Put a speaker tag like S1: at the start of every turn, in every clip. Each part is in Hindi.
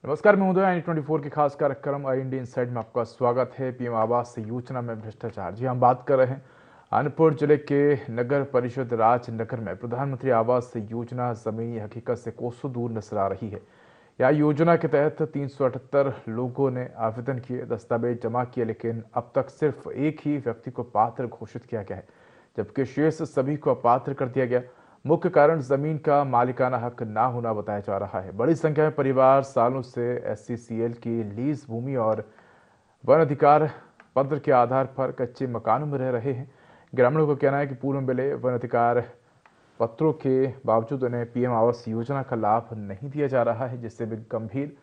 S1: नमस्कार, मैं उदय आई24 के खास कार्यक्रम आई इंडिया इनसाइड में आपका स्वागत है। पीएम आवास योजना में भ्रष्टाचार, जी हम बात कर रहे हैं अनूपपुर जिले के नगर परिषद राजनगर में प्रधानमंत्री आवास योजना जमीनी हकीकत से कोसों दूर नजर आ रही है। यह योजना के तहत 378 लोगों ने आवेदन किए, दस्तावेज जमा किए, लेकिन अब तक सिर्फ एक ही व्यक्ति को पात्र घोषित किया गया है, जबकि शेष सभी को अपात्र कर दिया गया। मुख्य कारण जमीन का मालिकाना हक ना होना बताया जा रहा है। बड़ी संख्या में परिवार सालों से SCCL की लीज भूमि और वन अधिकार पत्र के आधार पर कच्चे मकानों में रह रहे हैं। ग्रामीणों का कहना है कि पूर्व में मिले वन अधिकार पत्रों के बावजूद उन्हें पीएम आवास योजना का लाभ नहीं दिया जा रहा है, जिससे वे गंभीर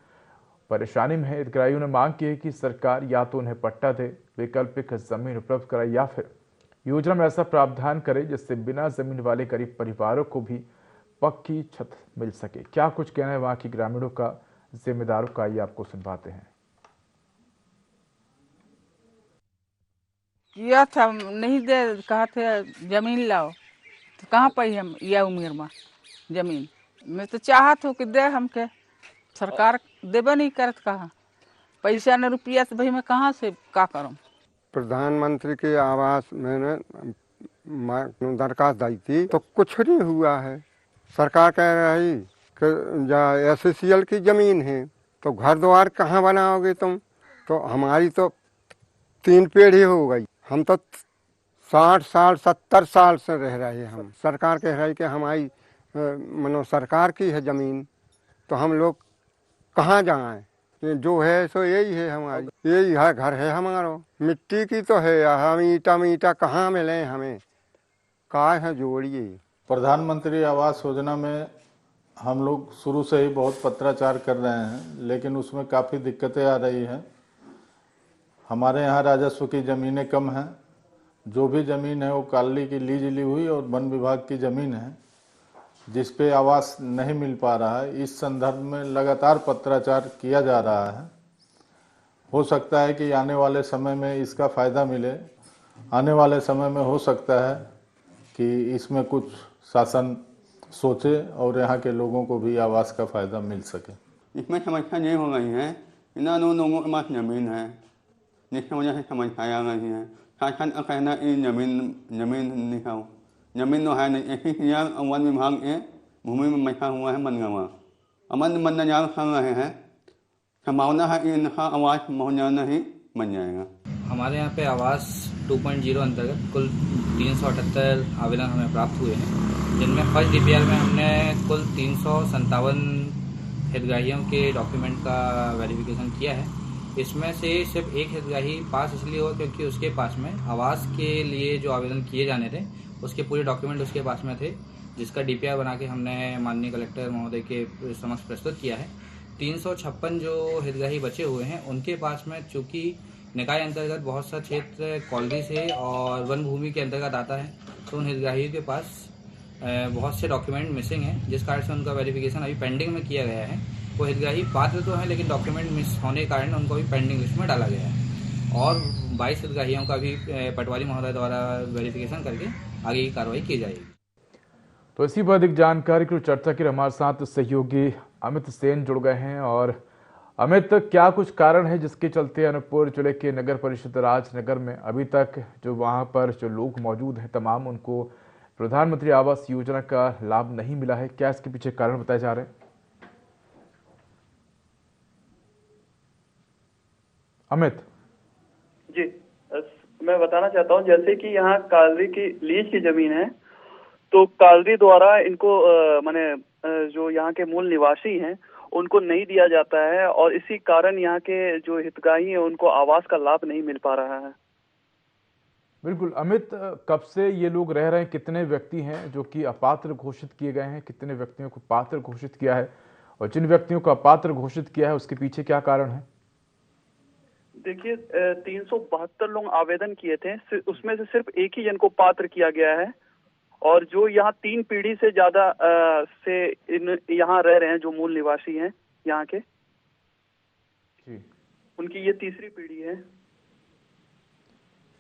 S1: परेशानी में है। हितग्राहियों ने मांग की है कि सरकार या तो उन्हें पट्टा दे, वैकल्पिक जमीन उपलब्ध कराए, या फिर योजना में ऐसा प्रावधान करे जिससे बिना जमीन वाले गरीब परिवारों को भी पक्की छत मिल सके। क्या कुछ कहना है वहां की ग्रामीणों का, जिम्मेदारों का, ये आपको सुनवाते हैं।
S2: किया था, नहीं दे, कहा थे जमीन लाओ, तो कहाँ पाई हम यह उम्र में जमीन। मैं तो चाहत हूँ कि दे हमके, सरकार देबे नहीं करत। कहा पैसा न रुपया तो भाई मैं कहाँ से का करूँ।
S3: प्रधानमंत्री के आवास मैंने दरखास्त दी थी तो कुछ नहीं हुआ है। सरकार कह रही कि SCCL की जमीन है तो घर द्वार कहाँ बनाओगे तुम। तो हमारी तो 3 पीढ़ी हो गई, हम तो 60 साल 70 साल से रह रहे हैं। हम सरकार कह रही कि हमारी मनो सरकार की है जमीन, तो हम लोग कहाँ जाएं। जो है सो यही है, हमारी यही है, घर है हमारा, मिट्टी की तो है। हम ईटा कहाँ मिले हमें, काय है जोड़िए।
S4: प्रधानमंत्री आवास योजना में हम लोग शुरू से ही बहुत पत्राचार कर रहे हैं, लेकिन उसमें काफ़ी दिक्कतें आ रही हैं। हमारे यहाँ राजस्व की ज़मीनें कम हैं। जो भी ज़मीन है वो कॉलोनी की लीज ली हुई और वन विभाग की ज़मीन है, जिस पे आवास नहीं मिल पा रहा है। इस संदर्भ में लगातार पत्राचार किया जा रहा है। हो सकता है कि आने वाले समय में इसका फ़ायदा मिले। आने वाले समय में हो सकता है कि इसमें कुछ शासन सोचे और यहाँ के लोगों को भी आवास का फ़ायदा मिल सके।
S5: इसमें समस्या ये हो गई है, इन लोगों के पास ज़मीन है, जिसकी वजह से समस्याएं आ गई हैं। शासन का कहना है जमीन दिखाओ, जमीन तो है नहीं। SCCL वन विभाग के भूमि में बैठा हुआ है बनगावा, अमन बनना कर रहे हैं। संभावना है कि इनका आवास बहुत जल्द ही बन जाएगा।
S6: हमारे यहाँ पे आवास 2.0 अंतर्गत कुल 378 आवेदन हमें प्राप्त हुए हैं, जिनमें फर्स्ट DPR में हमने कुल 357 हितग्राहियों के डॉक्यूमेंट का वेरिफिकेशन किया है। इसमें से सिर्फ एक हितग्राही पास इसलिए हुआ क्योंकि उसके पास में आवास के लिए जो आवेदन किए जाने थे उसके पूरे डॉक्यूमेंट उसके पास में थे, जिसका DPR बना के हमने माननीय कलेक्टर महोदय के समक्ष प्रस्तुत किया है। 356 जो हितग्राही बचे हुए हैं उनके पास में चूँकि निकाय अंतर्गत बहुत सा क्षेत्र कॉलोनी से और वन भूमि के अंतर्गत आता है, तो उन हितग्राहियों के पास बहुत से डॉक्यूमेंट मिसिंग हैं, जिस कारण से उनका वेरिफिकेशन अभी पेंडिंग में किया गया है। वो हितग्राही पात्र तो हैं, लेकिन डॉक्यूमेंट मिस होने के कारण उनको भी पेंडिंग लिस्ट में डाला गया है। और 22 हितग्राहियों का भी पटवारी महोदय द्वारा वेरिफिकेशन करके आगे की कार्रवाई की जाएगी।
S1: तो इसी पर अधिक जानकारी की चर्चा के लिए हमारे साथ सहयोगी अमित सेन जुड़ गए हैं। और अमित, क्या कुछ कारण है जिसके चलते अनूपपुर जिले के नगर परिषद राजनगर में अभी तक जो वहां पर जो लोग मौजूद हैं तमाम, उनको प्रधानमंत्री आवास योजना का लाभ नहीं मिला है? क्या इसके पीछे कारण बताए जा रहे हैं? अमित
S7: जी, मैं बताना चाहता हूं, जैसे कि यहाँ कालरी की लीज की जमीन है, तो कालरी द्वारा इनको माने जो यहाँ के मूल निवासी हैं उनको नहीं दिया जाता है, और इसी कारण यहाँ के जो हितग्राही हैं उनको आवास का लाभ नहीं मिल पा रहा है।
S1: बिल्कुल अमित, कब से ये लोग रह रहे हैं? कितने व्यक्ति हैं जो कि अपात्र घोषित किए गए हैं? कितने व्यक्तियों को पात्र घोषित किया है? और जिन व्यक्तियों को अपात्र घोषित किया है उसके पीछे क्या कारण है?
S7: देखिए, 372 लोग आवेदन किए थे, उसमें से सिर्फ एक ही जन को पात्र किया गया है। और जो यहाँ 3 पीढ़ी से ज्यादा से यहाँ रह रहे हैं, जो मूल निवासी हैं यहाँ के जी, उनकी ये तीसरी पीढ़ी है।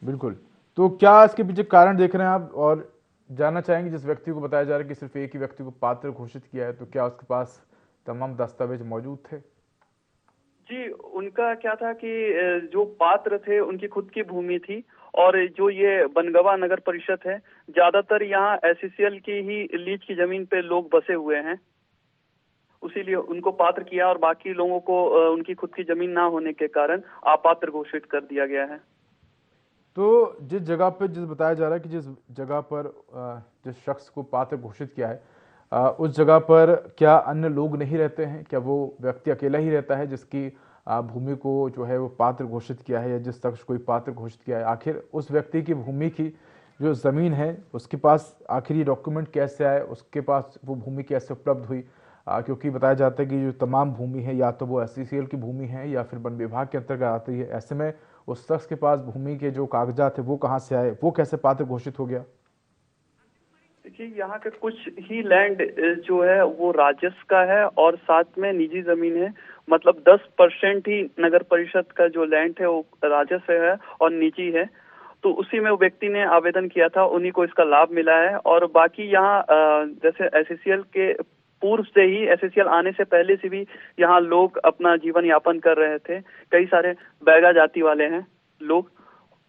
S1: बिल्कुल, तो क्या इसके पीछे कारण देख रहे हैं आप? और जानना चाहेंगे, जिस व्यक्ति को बताया जा रहा है कि सिर्फ एक ही व्यक्ति को पात्र घोषित किया है, तो क्या उसके पास तमाम दस्तावेज मौजूद थे?
S7: जी, उनका क्या था कि जो पात्र थे उनकी खुद की भूमि थी, और जो ये बनगवा नगर परिषद है, ज्यादातर यहाँ एससीएल की ही लीज की जमीन पे लोग बसे हुए हैं, उसीलिए उनको पात्र किया, और बाकी लोगों को उनकी खुद की जमीन ना होने के कारण अपात्र घोषित कर दिया गया है।
S1: तो जिस जगह पर जिस बताया जा रहा है कि जिस जगह पर जिस शख्स को पात्र घोषित किया है, उस जगह पर क्या अन्य लोग नहीं रहते हैं? क्या वो व्यक्ति अकेला ही रहता है जिसकी भूमि को जो है वो पात्र घोषित किया है, या जिस शख्स को पात्र घोषित किया है? आखिर उस व्यक्ति की भूमि की जो ज़मीन है उसके पास आखिर ये डॉक्यूमेंट कैसे आए, उसके पास वो भूमि कैसे उपलब्ध हुई? क्योंकि बताया जाता है कि जो तमाम भूमि है या तो वो एससीएल की भूमि है या फिर वन विभाग के अंतर्गत आती है। ऐसे में उस शख्स के पास भूमि के जो कागजात थे वो कहाँ से आए, वो कैसे पात्र घोषित हो गया?
S7: देखिए, यहाँ के कुछ ही लैंड जो है वो राजस्व का है, और साथ में निजी जमीन है। मतलब 10% ही नगर परिषद का जो लैंड है वो राजस्व है और निजी है। तो उसी में वो व्यक्ति ने आवेदन किया था, उन्हीं को इसका लाभ मिला है। और बाकी यहाँ जैसे एससीएल के पूर्व से ही, एससीएल आने से पहले से भी यहाँ लोग अपना जीवन यापन कर रहे थे। कई सारे बैगा जाति वाले हैं लोग,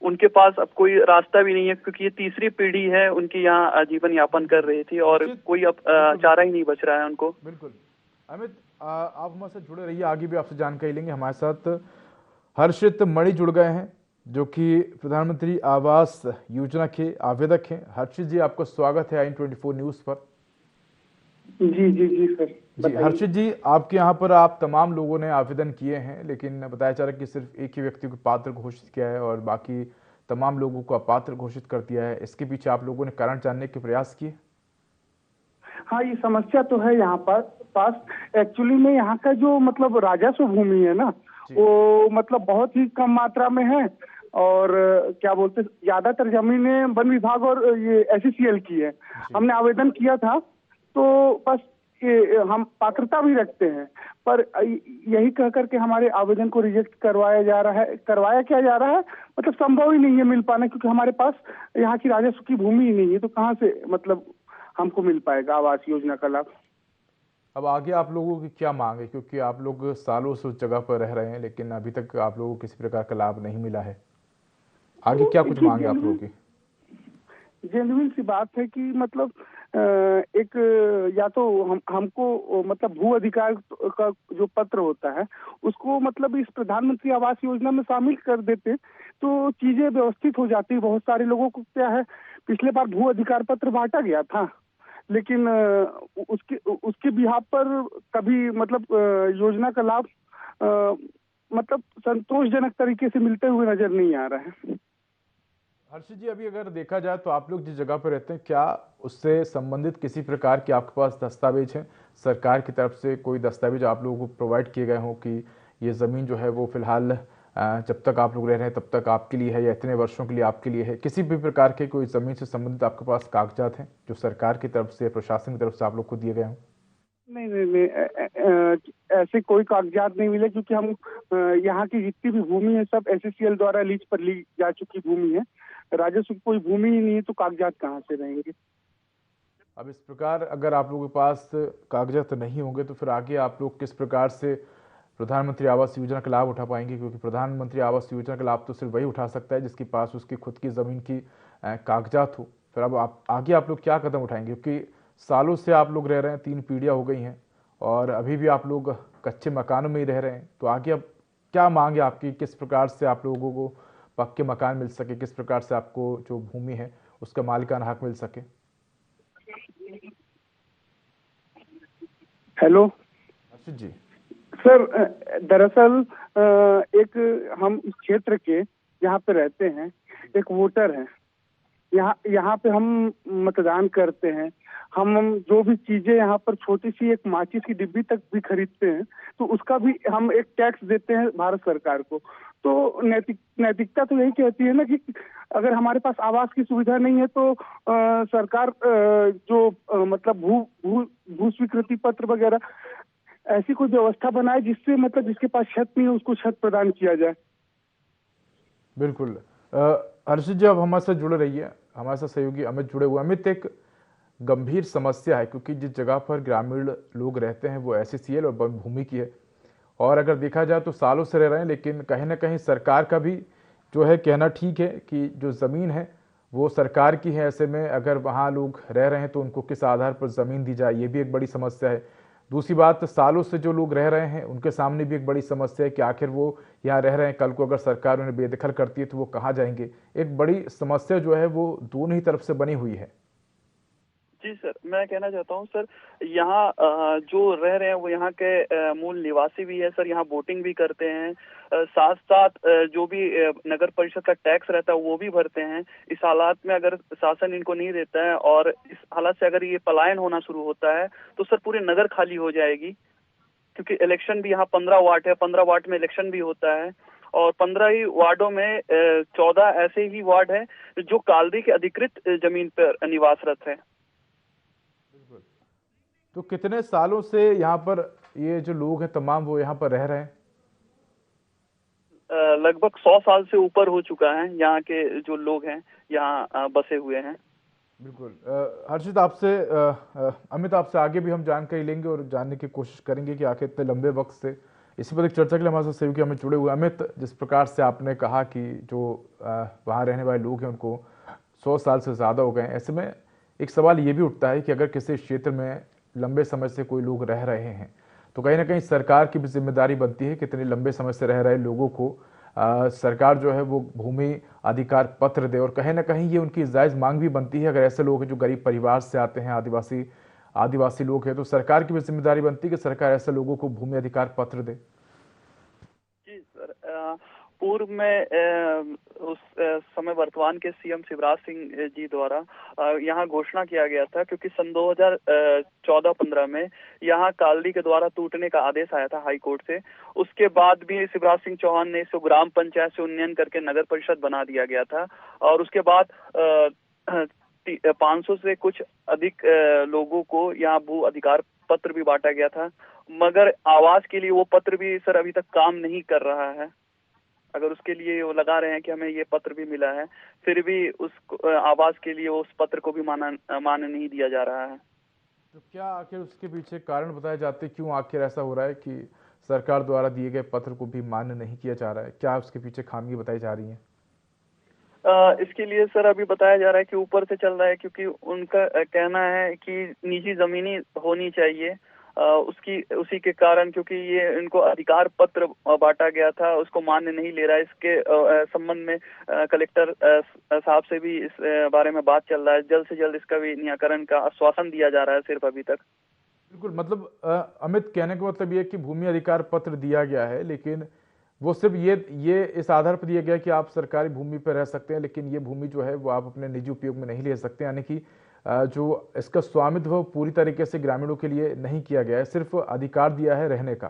S7: उनके पास अब कोई रास्ता भी नहीं है, क्योंकि ये तीसरी पीढ़ी है उनकी यहाँ जीवन यापन कर रही थी, और कोई अब चारा ही नहीं बच रहा है उनको।
S1: बिल्कुल अमित, आप हमारे साथ जुड़े रहिए, आगे भी आपसे जानकारी लेंगे। हमारे साथ हर्षित मणि जुड़ गए हैं जो कि प्रधानमंत्री आवास योजना के आवेदक हैं। हर्षित जी, आपका स्वागत है IN24 न्यूज पर।
S8: जी जी जी सर।
S1: जी हर्षित जी, आपके यहाँ पर आप तमाम लोगों ने आवेदन किए हैं, लेकिन बताया जा रहा है कि सिर्फ एक ही व्यक्ति को पात्र घोषित किया है और बाकी तमाम लोगों को अपात्र घोषित कर दिया है। इसके पीछे आप लोगों ने कारण जानने के प्रयास किए?
S8: हाँ, ये समस्या तो है यहाँ पर पास। एक्चुअली में यहाँ का जो मतलब राजस्व भूमि है ना, वो मतलब बहुत ही कम मात्रा में है, और क्या बोलते ज्यादातर जमीनें वन विभाग और ये एससीएल की है। हमने आवेदन किया था, तो बस ये हम पात्रता भी रखते हैं, पर यही कह करके हमारे आवेदन को रिजेक्ट करवाया जा रहा है। करवाया क्या जा रहा है, मतलब संभव ही नहीं है मिल पाना, क्योंकि हमारे पास यहाँ की राजस्व की भूमि ही नहीं है, तो कहाँ से मतलब हमको मिल पाएगा आवास योजना का लाभ।
S1: अब आगे आप लोगों की क्या मांग है, क्योंकि आप लोग सालों से उस जगह पर रह रहे हैं लेकिन अभी तक आप लोगों को किसी प्रकार का लाभ नहीं मिला है? आगे क्या कुछ मांग है आप लोगों की?
S8: जेन्युइन सी बात है कि मतलब एक या तो हमको मतलब भू अधिकार का जो पत्र होता है उसको मतलब इस प्रधानमंत्री आवास योजना में शामिल कर देते तो चीजें व्यवस्थित हो जाती। बहुत सारे लोगों को क्या है, पिछले बार भू अधिकार पत्र बांटा गया था, लेकिन उसके बिहाफ पर कभी मतलब योजना का लाभ मतलब संतोषजनक तरीके से मिलते हुए नजर नहीं आ रहा है।
S1: हर्षित जी, अभी अगर देखा जाए तो आप लोग जिस जगह पर रहते हैं, क्या उससे संबंधित किसी प्रकार के आपके पास दस्तावेज हैं? सरकार की तरफ से कोई दस्तावेज आप लोगों को प्रोवाइड किए गए हों कि ये ज़मीन जो है वो फिलहाल जब तक आप लोग रह रहे हैं तब तक आपके लिए है या इतने वर्षों के लिए आपके लिए है? किसी भी प्रकार के कोई ज़मीन से संबंधित आपके पास कागजात हैं जो सरकार की तरफ से, प्रशासन की तरफ से आप लोग को दिए गए हों?
S8: नहीं नहीं नहीं, ऐसे कोई कागजात नहीं मिले, क्योंकि हम यहाँ की जितनी भी भूमि है सब एससीएल द्वारा लीज पर ली जा चुकी भूमि है। राजस्व की कोई भूमि ही नहीं है, तो कागजात कहाँ से रहेंगे?
S1: अब इस प्रकार अगर आप लोगों के पास कागजात नहीं होंगे तो फिर आगे आप लोग किस प्रकार से प्रधानमंत्री आवास योजना का लाभ उठा पाएंगे? क्योंकि प्रधानमंत्री आवास योजना का लाभ तो सिर्फ वही उठा सकता है जिसके पास उसकी खुद की ज़मीन की कागजात हो। फिर अब आगे आप लोग क्या कदम उठाएंगे? क्योंकि सालों से आप लोग रह रहे हैं, 3 पीढ़ियाँ हो गई हैं और अभी भी आप लोग कच्चे मकानों में ही रह रहे हैं, तो आगे अब क्या मांग है आपकी? किस प्रकार से आप लोगों को पक्के मकान मिल सके, किस प्रकार से आपको जो भूमि है उसका मालिकाना हक मिल सके?
S8: हेलो
S1: हर्षित जी।
S8: सर, दरअसल एक हम इस क्षेत्र के जहाँ पे रहते हैं एक वोटर हैं। यहाँ पे हम मतदान करते हैं। हम जो भी चीजें यहाँ पर छोटी सी एक माचिस की डिब्बी तक भी खरीदते हैं तो उसका भी हम एक टैक्स देते हैं भारत सरकार को। तो नैतिकता तो यही कहती है ना कि अगर हमारे पास आवास की सुविधा नहीं है तो सरकार जो मतलब भू स्वीकृति पत्र वगैरह ऐसी कोई व्यवस्था बनाए जिससे मतलब जिसके पास छत नहीं है उसको छत प्रदान किया जाए।
S1: बिल्कुल। हर्षित जी, अब हमारे साथ जुड़े रहिए, हमारे साथ सहयोगी अमित जुड़े हुए। अमित, एक गंभीर समस्या है क्योंकि जिस जगह पर ग्रामीण लोग रहते हैं वो एससीएल और वन भूमि की है और अगर देखा जाए तो सालों से रह रहे हैं, लेकिन कहीं ना कहीं सरकार का भी जो है कहना ठीक है कि जो ज़मीन है वो सरकार की है। ऐसे में अगर वहाँ लोग रह रहे हैं तो उनको किस आधार पर ज़मीन दी जाए, ये भी एक बड़ी समस्या है। दूसरी बात, सालों से जो लोग रह रहे हैं उनके सामने भी एक बड़ी समस्या है कि आखिर वो यहाँ रह रहे हैं, कल को अगर सरकार उन्हें बेदखल करती है तो वो कहाँ जाएंगे। एक बड़ी समस्या जो है वो दोनों ही तरफ से बनी हुई है।
S7: जी सर, मैं कहना चाहता हूँ सर, यहाँ जो रह रहे हैं वो यहाँ के मूल निवासी भी है सर, यहाँ बोटिंग भी करते हैं, साथ साथ जो भी नगर परिषद का टैक्स रहता है वो भी भरते हैं। इस हालात में अगर शासन इनको नहीं देता है और इस हालात से अगर ये पलायन होना शुरू होता है तो सर पूरे नगर खाली हो जाएगी, क्योंकि इलेक्शन भी यहाँ 15 वार्ड है, 15 वार्ड में इलेक्शन भी होता है और 15 ही वार्डों में 14 ऐसे ही वार्ड है जो कालदी के अधिकृत जमीन पर निवासरत है।
S1: तो कितने सालों से यहाँ पर ये जो लोग हैं तमाम वो यहाँ पर रह रहे हैं?
S7: लगभग 100 साल से ऊपर हो चुका है यहाँ के जो लोग हैं, यहाँ बसे हुए हैं।
S1: बिल्कुल। हर्षित, आपसे अमित, आपसे आगे भी हम जानकारी लेंगे और जानने की कोशिश करेंगे कि आखिर इतने लंबे वक्त से इसी पर एक चर्चा के लिए हमारे साथ सहयोगी हमें जुड़े हुए। अमित, जिस प्रकार से आपने कहा कि जो वहाँ रहने वाले लोग हैं उनको 100 साल से ज़्यादा हो गए, ऐसे में एक सवाल ये भी उठता है कि अगर किसी क्षेत्र में लंबे समय से कोई लोग रह रहे हैं तो कहीं ना कहीं सरकार की भी जिम्मेदारी बनती है कि इतने लंबे समय से रह रहे लोगों को सरकार जो है वो भूमि अधिकार पत्र दे, और कहीं ना कहीं ये उनकी जायज़ मांग भी बनती है। अगर ऐसे लोग हैं जो गरीब परिवार से आते हैं, आदिवासी लोग हैं, तो सरकार की भी जिम्मेदारी बनती है कि सरकार ऐसे लोगों को भूमि अधिकार पत्र दे।
S7: जी सर, पूर्व में उस समय वर्तमान के सीएम शिवराज सिंह जी द्वारा यहाँ घोषणा किया गया था, क्योंकि सन 2014-15 में यहाँ कालदी के द्वारा टूटने का आदेश आया था हाई कोर्ट से। उसके बाद भी शिवराज सिंह चौहान ने इसको ग्राम पंचायत से उन्नयन करके नगर परिषद बना दिया गया था और उसके बाद 500 से कुछ अधिक लोगों को यहाँ भू अधिकार पत्र भी बांटा गया था, मगर आवास के लिए वो पत्र भी सर अभी तक काम नहीं कर रहा है। अगर उसके लिए वो लगा रहे हैं कि हमें ये पत्र भी मिला है, फिर भी उस आवास के लिए उस पत्र को भी मान नहीं दिया जा रहा है।
S1: तो क्या आखिर उसके पीछे कारण बताए जाते, क्यों आखिर ऐसा हो रहा है कि सरकार द्वारा दिए गए पत्र को भी मान्य नहीं किया जा रहा है? क्या उसके पीछे खामी बताई जा रही है?
S7: इसके लिए सर अभी बताया जा रहा है कि ऊपर से चल रहा है, क्योंकि उनका कहना है कि निजी जमीनी होनी चाहिए, उसी के कारण, क्योंकि ये इनको अधिकार पत्र बांटा गया था उसको मान्य नहीं ले रहा है। इसके संबंध में कलेक्टर साहब से भी इस बारे में बात चल रहा है। जल्द से जल्द इसका भी निराकरण का आश्वासन दिया जा रहा है सिर्फ अभी तक।
S1: बिल्कुल, मतलब अमित, कहने का मतलब ये कि भूमि अधिकार पत्र दिया गया है, लेकिन वो सिर्फ ये इस आधार पर दिया गया कि आप सरकारी भूमि पर रह सकते हैं, लेकिन ये भूमि जो है वो आप अपने निजी उपयोग में नहीं ले सकते। यानी कि जो इसका स्वामित्व पूरी तरीके से ग्रामीणों के लिए नहीं किया गया है, सिर्फ अधिकार दिया है रहने का।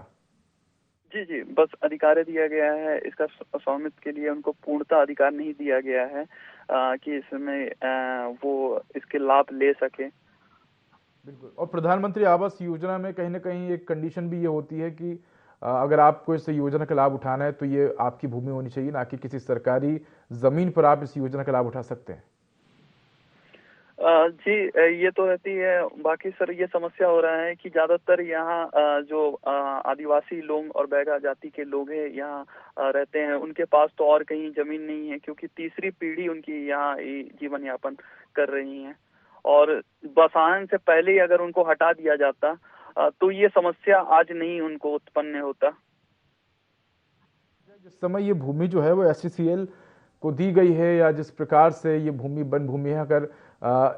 S7: जी, बस अधिकार दिया गया है, इसका स्वामित्व के लिए उनको पूर्णतः अधिकार नहीं दिया गया है कि इसमें वो इसके लाभ ले सके।
S1: बिल्कुल। और प्रधानमंत्री आवास योजना में कहीं ना कहीं एक कंडीशन भी ये होती है कि अगर आपको इस योजना का लाभ उठाना है तो ये आपकी भूमि होनी चाहिए, ना कि किसी सरकारी जमीन पर आप इस योजना का लाभ उठा सकते हैं।
S7: जी, ये तो रहती है। बाकी सर ये समस्या हो रहा है कि ज्यादातर यहाँ जो आदिवासी लोग और बैगा जाति के लोग हैं यहाँ रहते हैं, उनके पास तो और कहीं जमीन नहीं है, क्योंकि तीसरी पीढ़ी उनकी यहाँ जीवन यापन कर रही है और बसाने से पहले ही अगर उनको हटा दिया जाता तो ये समस्या आज नहीं उनको उत्पन्न होता।
S1: जिस समय ये भूमि जो है वो SCCL को दी गई है, या जिस प्रकार से ये भूमि वन भूमि है, अगर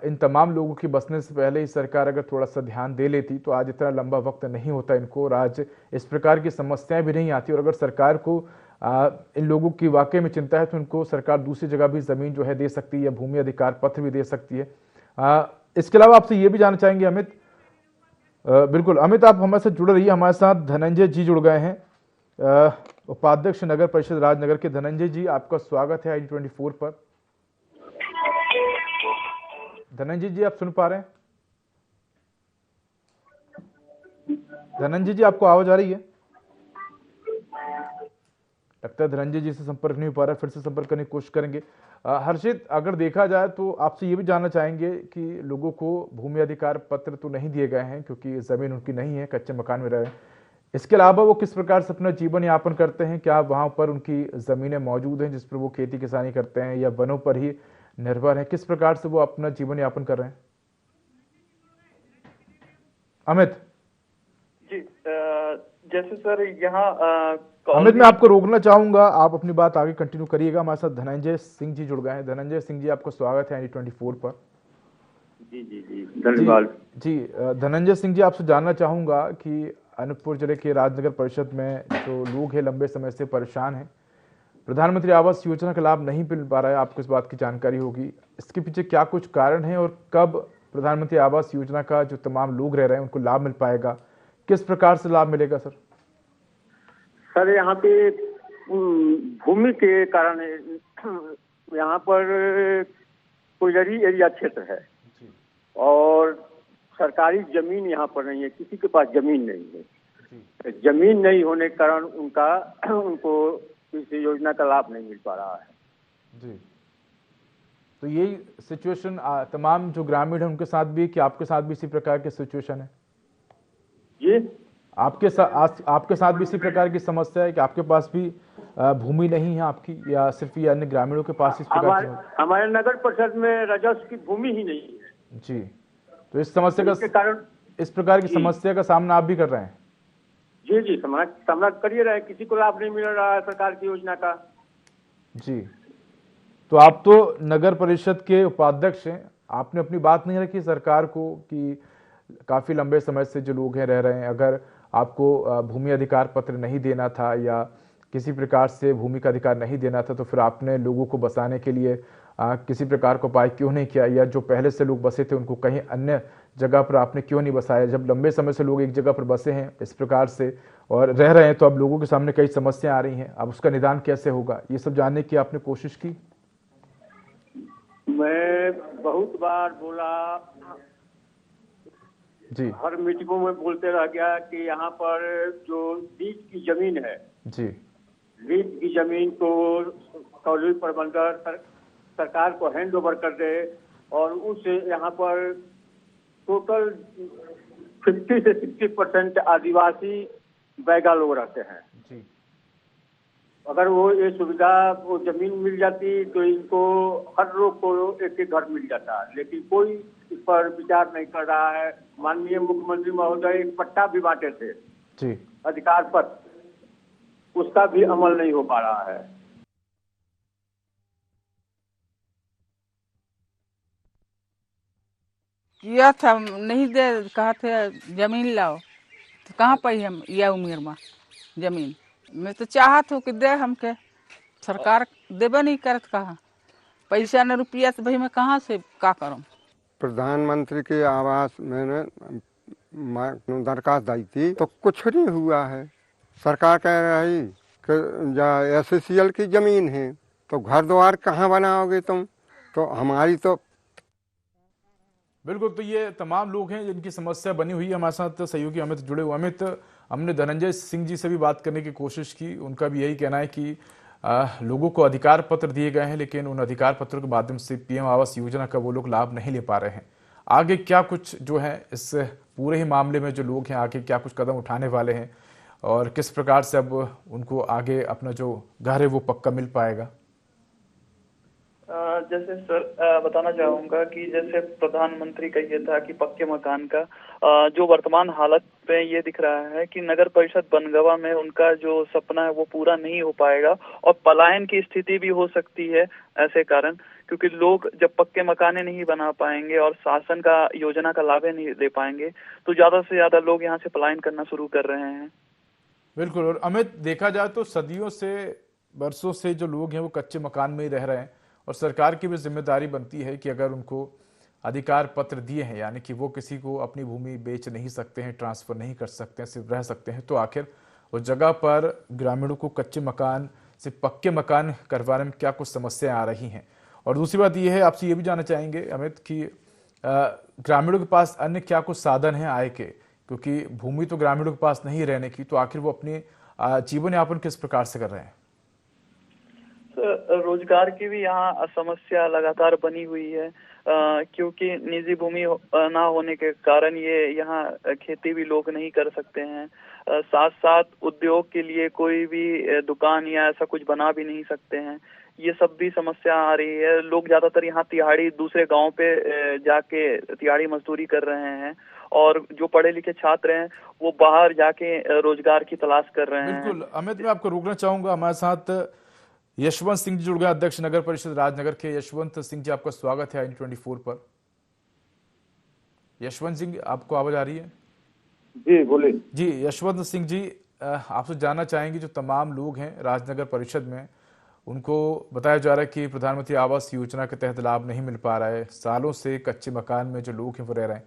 S1: इन तमाम लोगों की बसने से पहले ही सरकार अगर थोड़ा सा ध्यान दे लेती तो आज इतना लंबा वक्त नहीं होता इनको, और आज इस प्रकार की समस्याएं भी नहीं आती। और अगर सरकार को इन लोगों की वाकई में चिंता है तो उनको सरकार दूसरी जगह भी ज़मीन जो है दे सकती है, या भूमि अधिकार पत्र भी दे सकती है। इसके अलावा आपसे ये भी जानना चाहेंगे अमित, बिल्कुल अमित, आप हमारे साथ जुड़े रहिए। हमारे साथ धनंजय जी जुड़ गए हैं, उपाध्यक्ष नगर परिषद राजनगर के। धनंजय जी, आपका स्वागत है ID24 पर। धनंजय जी, आप सुन पा रहे हैं? धनंजय जी, आपको आवाज आ रही है? लगता है धनंजय जी से संपर्क नहीं हो पा रहा, फिर से संपर्क करने की कोशिश करेंगे। हर्षित, अगर देखा जाए तो आपसे ये भी जानना चाहेंगे कि लोगों को भूमि अधिकार पत्र तो नहीं दिए गए हैं क्योंकि जमीन उनकी नहीं है, कच्चे मकान में रहे हैं, इसके अलावा वो किस प्रकार से अपना जीवन यापन करते हैं? क्या वहाँ पर उनकी ज़मीनें मौजूद हैं जिस पर वो खेती किसानी करते हैं, या वनों पर ही निर्भर हैं? किस प्रकार से वो अपना जीवन यापन कर रहे हैं? अमित
S7: जी, जैसे सर यहाँ
S1: अमित, मैं आपको रोकना चाहूंगा, आप अपनी बात आगे कंटिन्यू करिएगा। हमारे साथ धनंजय सिंह जी जुड़ गए हैं। धनंजय सिंह जी, आपका स्वागत है NE24 पर।
S9: जी जी जी, धन्यवाद।
S1: जी धनंजय सिंह जी, आपसे जानना चाहूंगा कि अनूपपुर जिले के राजनगर परिषद में जो लोग हैं लंबे समय से परेशान हैं, प्रधानमंत्री आवास योजना का लाभ नहीं मिल पा रहा है, आपको इस बात की जानकारी होगी। इसके पीछे क्या कुछ कारण है और कब प्रधानमंत्री आवास योजना का जो तमाम लोग रह रहे हैं उनको लाभ मिल पाएगा? किस प्रकार से लाभ मिलेगा सर?
S9: सर, यहाँ पे भूमि के कारण यहाँ पर कोयलरी एरिया क्षेत्र है और सरकारी जमीन यहाँ पर नहीं है, किसी के पास जमीन नहीं है। जमीन नहीं होने के कारण उनको इस योजना का लाभ नहीं मिल पा रहा है।
S1: जी, तो यही सिचुएशन तमाम जो ग्रामीण है उनके साथ भी, कि आपके साथ भी इसी प्रकार की सिचुएशन है?
S9: जी,
S1: आपके साथ भी इसी प्रकार की समस्या है कि आपके पास भी भूमि नहीं है आपकी, या सिर्फ ये अन्य ग्रामीणों के पास इस प्रकार की?
S9: हमारे नगर परिषद में राजस्व की भूमि ही नहीं है।
S1: जी, तो इस समस्या का कारण, इस प्रकार की समस्या का सामना आप भी कर रहे हैं?
S9: जी जी, सामना करिए रहे, किसी को लाभ नहीं मिल रहा है सरकार की योजना का।
S1: जी, तो आप तो नगर परिषद के उपाध्यक्ष हैं, आपने अपनी बात नहीं रखी सरकार को कि काफी लंबे समय से जो लोग हैं रह रहे हैं, अगर आपको भूमि अधिकार पत्र नहीं देना था या किसी प्रकार से भूमि का अधिकार नहीं देना था, तो फिर आपने लोगों को बसाने के लिए किसी प्रकार का उपाय क्यों नहीं किया, या जो पहले से लोग बसे थे उनको कहीं अन्य जगह पर आपने क्यों नहीं बसाया? जब लंबे समय से लोग एक जगह पर बसे हैं इस प्रकार से और रह रहे हैं, तो अब लोगों के सामने कई समस्याएं आ रही हैं, अब उसका निदान कैसे होगा, ये सब जानने की आपने कोशिश की?
S9: मैं बहुत बार बोला
S1: जी,
S9: हर मीटिंगों में बोलते रह गया कि यहाँ पर जो लीज की जमीन है,
S1: जी,
S9: लीज की जमीन को कॉलोनी प्रबंधक सरकार को हैंड ओवर कर दे और उस यहाँ पर टोटल 50 से 60% आदिवासी बैगा लोग रहते हैं।
S1: जी,
S9: अगर वो ये सुविधा, वो जमीन मिल जाती तो इनको हर लोग को एक एक घर मिल जाता, लेकिन कोई इस पर विचार नहीं कर रहा है। माननीय मुख्यमंत्री महोदय एक पट्टा भी बांटे थे
S1: जी,
S9: अधिकार पर, उसका भी अमल नहीं हो पा रहा है।
S2: किया था, नहीं दे, कहा थे जमीन लाओ, तो कहाँ पाई हम यह उम्र में जमीन? मैं तो चाहत हूँ कि दे हमके, सरकार देबे नहीं करत, कहा पैसा न रुपया, तो भाई मैं कहाँ से का करूँ?
S3: प्रधानमंत्री के आवास मैंने दरखास्त दी थी तो कुछ नहीं हुआ है। सरकार कह रही कि SCL की जमीन है तो घर द्वार कहाँ बनाओगे तुम? तो हमारी तो
S1: बिल्कुल, तो ये तमाम लोग हैं जिनकी समस्या बनी हुई है। हमारे साथ सहयोगी अमित जुड़े हुए। अमित, हमने धनंजय सिंह जी से भी बात करने की कोशिश की, उनका भी यही कहना है कि लोगों को अधिकार पत्र दिए गए हैं, लेकिन उन अधिकार पत्रों के माध्यम से PM आवास योजना का वो लोग लाभ नहीं ले पा रहे हैं। आगे क्या कुछ जो है इस पूरे ही मामले में जो लोग हैं आगे क्या कुछ कदम उठाने वाले हैं और किस प्रकार से अब उनको आगे अपना जो घर है वो पक्का मिल पाएगा?
S7: जैसे सर बताना चाहूंगा कि जैसे प्रधानमंत्री का ये था कि पक्के मकान का जो वर्तमान हालत पे ये दिख रहा है कि नगर परिषद बनगवा में उनका जो सपना है वो पूरा नहीं हो पाएगा और पलायन की स्थिति भी हो सकती है ऐसे कारण, क्योंकि लोग जब पक्के मकाने नहीं बना पाएंगे और शासन का योजना का लाभ नहीं ले पाएंगे तो ज्यादा से ज्यादा लोग यहाँ से पलायन करना शुरू कर रहे हैं।
S1: बिल्कुल, और अमित, देखा जाए तो सदियों से, वर्षों से जो लोग हैं वो कच्चे मकान में ही रह रहे हैं और सरकार की भी जिम्मेदारी बनती है कि अगर उनको अधिकार पत्र दिए हैं, यानी कि वो किसी को अपनी भूमि बेच नहीं सकते हैं, ट्रांसफर नहीं कर सकते हैं, सिर्फ रह सकते हैं, तो आखिर उस जगह पर ग्रामीणों को कच्चे मकान से पक्के मकान करवाने में क्या कुछ समस्याएं आ रही हैं? और दूसरी बात यह है, आपसे ये भी जानना चाहेंगे अमित कि ग्रामीणों के पास अन्य क्या कुछ साधन हैं आय के, क्योंकि भूमि तो ग्रामीणों के पास नहीं रहने की, तो आखिर वो अपने जीवन यापन किस प्रकार से कर रहे हैं?
S7: रोजगार की भी यहाँ समस्या लगातार बनी हुई है, क्योंकि निजी भूमि ना होने के कारण ये यहाँ खेती भी लोग नहीं कर सकते हैं। साथ साथ उद्योग के लिए कोई भी दुकान या ऐसा कुछ बना भी नहीं सकते हैं। ये सब भी समस्या आ रही है। लोग ज्यादातर यहाँ तिहाड़ी दूसरे गांव पे जाके तिहाड़ी मजदूरी कर रहे हैं, और जो पढ़े लिखे छात्र हैं वो बाहर जाके रोजगार की तलाश कर रहे हैं।
S1: बिल्कुल अमित, मैं आपको रोकना चाहूंगा। हमारे साथ यशवंत सिंह जी जुड़ गए, अध्यक्ष नगर परिषद राजनगर के। यशवंत सिंह जी, आपका स्वागत है IN24 पर। यशवंत सिंह, आपको आवाज आ रही है?
S10: जी बोलिए।
S1: जी यशवंत सिंह जी, आपसे जानना चाहेंगे, जो तमाम लोग हैं राजनगर परिषद में, उनको बताया जा रहा है कि प्रधानमंत्री आवास योजना के तहत लाभ नहीं मिल पा रहा है। सालों से कच्चे मकान में जो लोग हैं वो रह रहे हैं।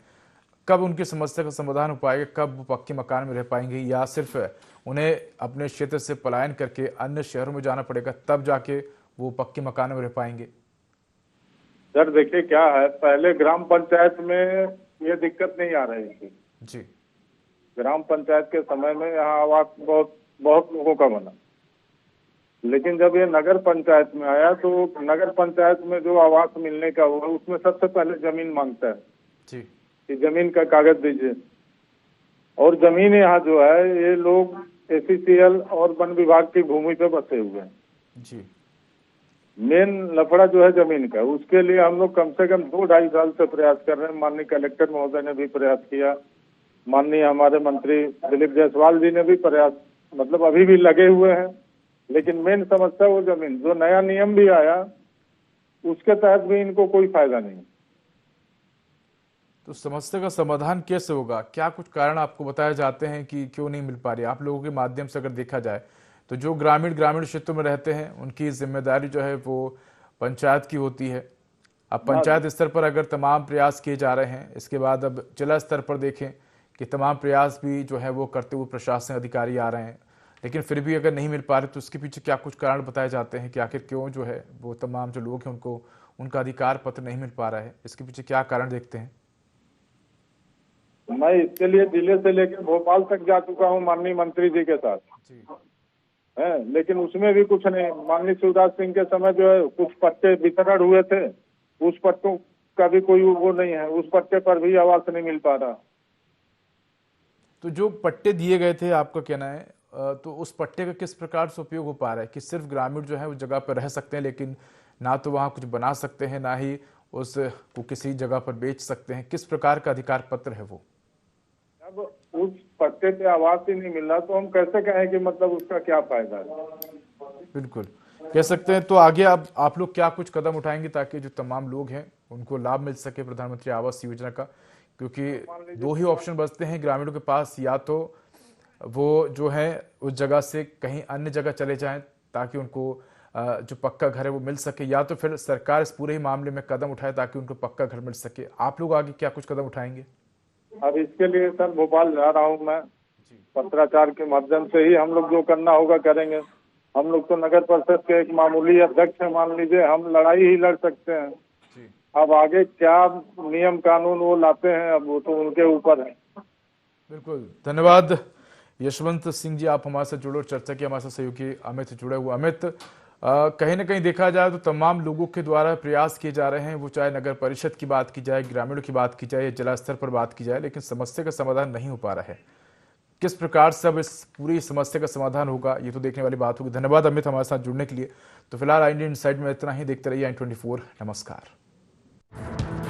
S1: कब उनकी समस्या का समाधान हो पाएगा? कब वो पक्के मकान में रह पाएंगे, या सिर्फ उन्हें अपने क्षेत्र से पलायन करके अन्य शहरों में जाना पड़ेगा, तब जाके वो पक्के मकान में रह पाएंगे?
S10: सर देखिए क्या है, पहले ग्राम पंचायत में ये दिक्कत नहीं आ रही थी
S1: जी।
S10: ग्राम पंचायत के समय में यहाँ आवास बहुत लोगों का बना, लेकिन जब ये नगर पंचायत में आया तो नगर पंचायत में जो आवास मिलने का हुआ उसमें सबसे पहले जमीन मांगता है
S1: जी,
S10: कि जमीन का कागज दीजिए। और जमीन यहाँ जो है ये लोग ACCL और वन विभाग की भूमि पे बसे हुए हैं
S1: जी।
S10: मेन लफड़ा जो है जमीन का, उसके लिए हम लोग कम से कम 2-2.5 साल से प्रयास कर रहे हैं। माननीय कलेक्टर महोदय ने भी प्रयास किया, माननीय हमारे मंत्री दिलीप जायसवाल जी ने भी प्रयास, मतलब अभी भी लगे हुए हैं। लेकिन मेन समस्या वो जमीन, जो नया नियम भी आया उसके तहत भी इनको कोई फायदा नहीं।
S1: तो समस्या का समाधान कैसे होगा? क्या कुछ कारण आपको बताए जाते हैं कि क्यों नहीं मिल पा रही? आप लोगों के माध्यम से अगर देखा जाए तो जो ग्रामीण क्षेत्रों में रहते हैं उनकी जिम्मेदारी जो है वो पंचायत की होती है। अब पंचायत स्तर पर अगर तमाम प्रयास किए जा रहे हैं, इसके बाद अब जिला स्तर पर देखें कि तमाम प्रयास भी जो है वो करते हुए प्रशासन अधिकारी आ रहे हैं, लेकिन फिर भी अगर नहीं मिल पा रहे तो उसके पीछे क्या कुछ कारण बताए जाते हैं कि आखिर क्यों जो है वो तमाम जो लोग हैं उनको उनका अधिकार पत्र नहीं मिल पा रहा है? इसके पीछे क्या कारण देखते हैं?
S10: मैं इसके लिए जिले से लेकर भोपाल तक जा चुका हूँ माननीय मंत्री जी के साथ है, लेकिन उसमें भी कुछ नहीं। माननीय शिवराज सिंह के समय जो है कुछ पट्टे वितरण हुए थे, उस पट्टों का भी कोई वो नहीं है, उस पट्टे पर भी आवास नहीं मिल पा रहा।
S1: तो जो पट्टे दिए गए थे, आपका कहना है, तो उस पट्टे का किस प्रकार से उपयोग हो पा रहा है कि सिर्फ ग्रामीण जो है उस जगह पर रह सकते हैं, लेकिन ना तो वहाँ कुछ बना सकते हैं, ना ही उसको किसी जगह पर बेच सकते हैं? किस प्रकार का अधिकार पत्र है वो?
S10: अब उस पट्टे पे आवास ही नहीं मिल रहा तो हम कैसे कहें कि मतलब उसका क्या फायदा है? बिल्कुल
S1: कह सकते हैं। तो आगे अब आप लोग क्या कुछ कदम उठाएंगे ताकि जो तमाम लोग हैं उनको लाभ मिल सके प्रधानमंत्री आवास योजना का? क्योंकि 2 ही ऑप्शन बचते हैं ग्रामीणों के पास, या तो वो जो है उस जगह से कहीं अन्य जगह चले जाएं ताकि उनको जो पक्का घर है वो मिल सके, या तो फिर सरकार इस पूरे ही मामले में कदम उठाए ताकि उनको पक्का घर मिल सके। आप लोग आगे क्या कुछ कदम उठाएंगे?
S10: अब इसके लिए सर भोपाल जा रहा हूँ मैं, पत्राचार के माध्यम से ही हम लोग जो करना होगा करेंगे। हम लोग तो नगर परिषद के एक मामूली अध्यक्ष हैं, मान लीजिए, हम लड़ाई ही लड़ सकते हैं। अब आगे क्या नियम कानून वो लाते हैं, अब वो तो उनके ऊपर है।
S1: बिल्कुल, धन्यवाद यशवंत सिंह जी, आप हमारे साथ जुड़े और चर्चा की। हमारे साथ सहयोगी अमित जुड़े हुए। अमित, कहीं ना कहीं देखा जाए तो तमाम लोगों के द्वारा प्रयास किए जा रहे हैं, वो चाहे नगर परिषद की बात की जाए, ग्रामीणों की बात की जाए, या जिला स्तर पर बात की जाए, लेकिन समस्या का समाधान नहीं हो पा रहा है। किस प्रकार से अब इस पूरी समस्या का समाधान होगा, ये तो देखने वाली बात होगी। धन्यवाद अमित हमारे साथ जुड़ने के लिए। तो फिलहाल इंडिया इनसाइड में इतना ही। देखते रहिए IN24। नमस्कार।